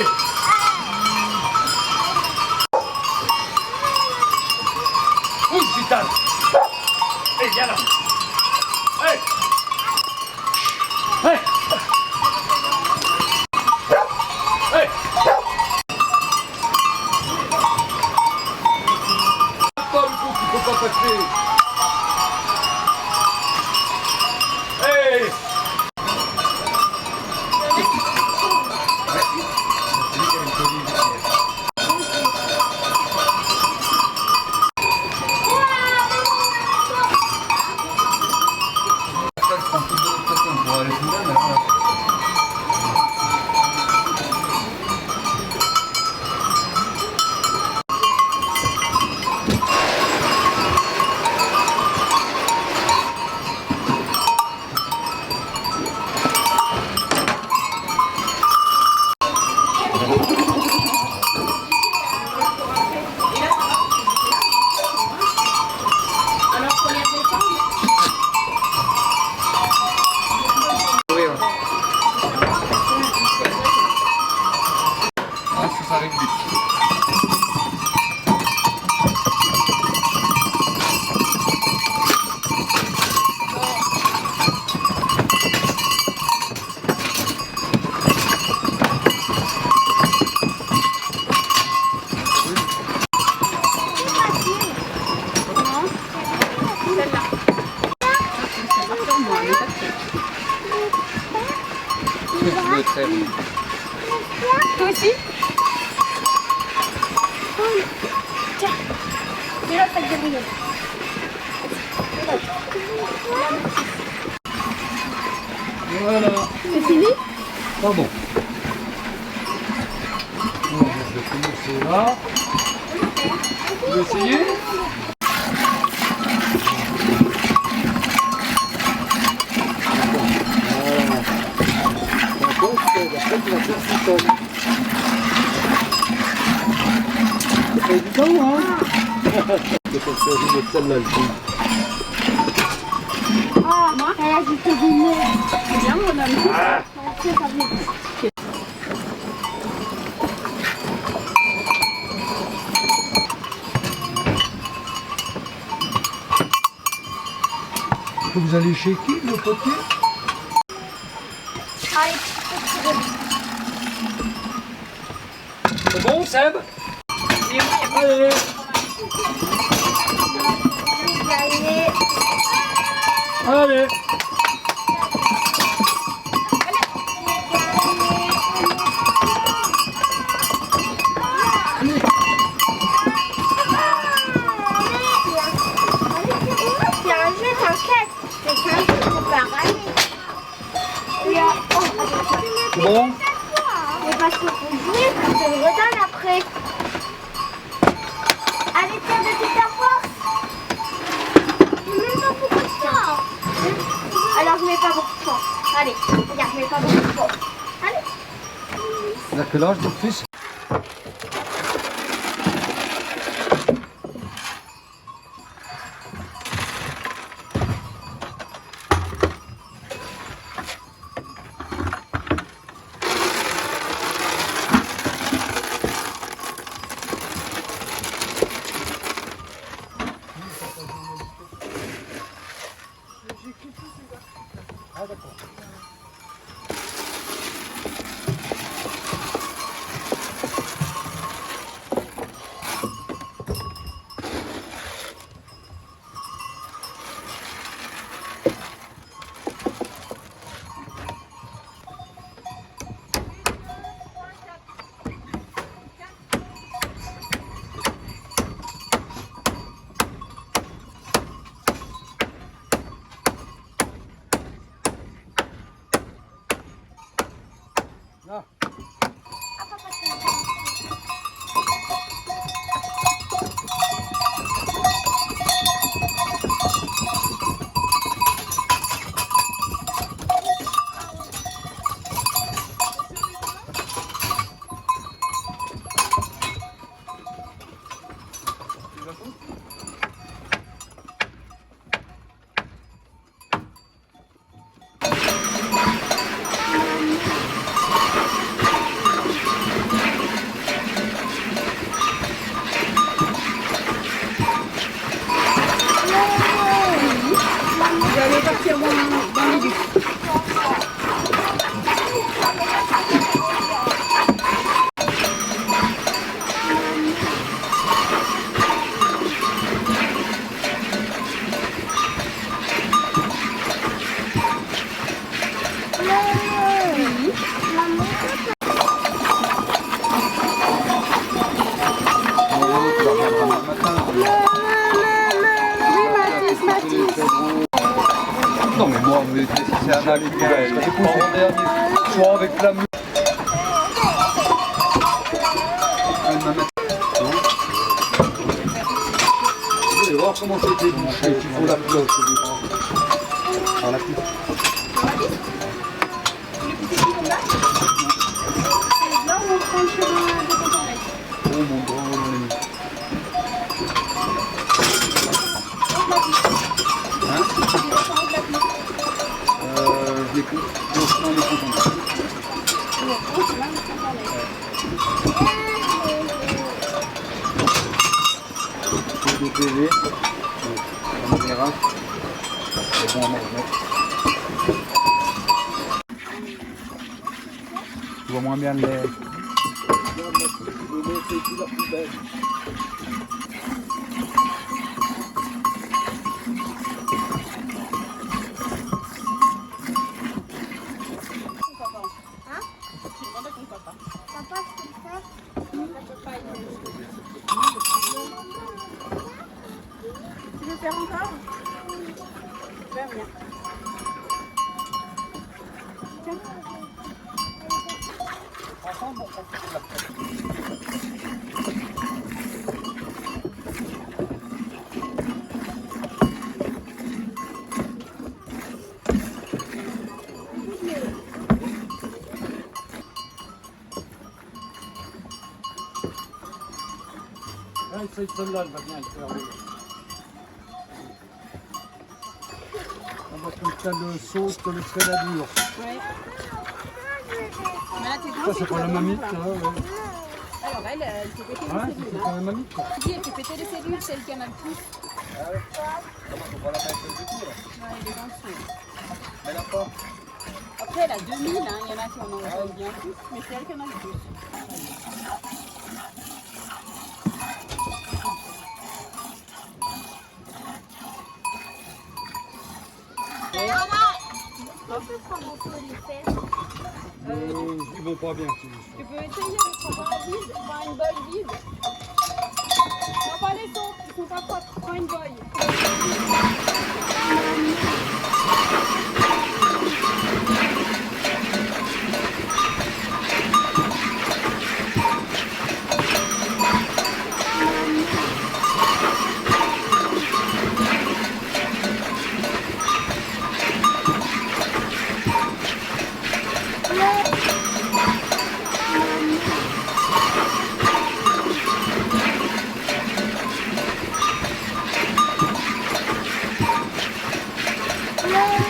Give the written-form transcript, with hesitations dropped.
Allez. Bouge, Vital. Allez, viens là. Allez. Allez. Allez. Pas le coup qu'il faut pas passer. Hey. Ça arrive vite. Toi aussi? Tiens, c'est l'autre avec des bouillons. Voilà. C'est fini? Pas bon. Donc, je vais commencer là. Tu veux essayer? C'est pas évident, hein? C'est comme ça, je vais mettre celle-là, le coup. Ah, moi? Elle a juste du nez. C'est bien, mon homme. Ah. Vous allez chez qui, le potier? Allez, C'est bon, Seb? Allez. allez. Allez. C'est un jeu, t'inquiète. C'est un jeu qu'on peut ramener. C'est bon? Mais parce que pour jouer, on te le redonne après. Allez, tiens de toute ta force. Je mets pas beaucoup de temps. Alors je mets pas beaucoup de temps. Allez, regarde, je mets pas beaucoup de temps. Allez. Il a quel âge, ton fils? Ah, d'accord. Là. c'est un acte en dernier choix avec la musique. Vous allez voir comment c'est débouché, il faut la cloche. Dans la piste. Là où on prend le chemin de Contornette. Oh mon grand ami. Hein? Je l'écoute. Non, on est content. Des PV. On verra. C'est bon, on va remettre. Tu vois moins bien le lait. Tu veux faire encore? Super bien. Celle-là, elle va bien le faire. On va comme ça le sauce, que le fait la dure. Ouais. Mais là, t'es Ça, c'est pas la mamite, là. Ouais. Alors, elle fait péter les Ouais, cellules. c'est pas la mamite, quoi. Si, elle fait péter les cellules, c'est le qui en a le plus. Ah ouais. On va la mettre le dessus là. Ouais, elle est dans le fond. Elle a pas. Après, elle a 2000, hein. Il y en a qui en ont bien plus, mais c'est elle qui en a le plus. Ils vont pas bien. Tu peux essayer de prendre un vide, prends une bolle vide. Non, pas les sauts, ils sont pas propres. Prends une bolle. Yeah.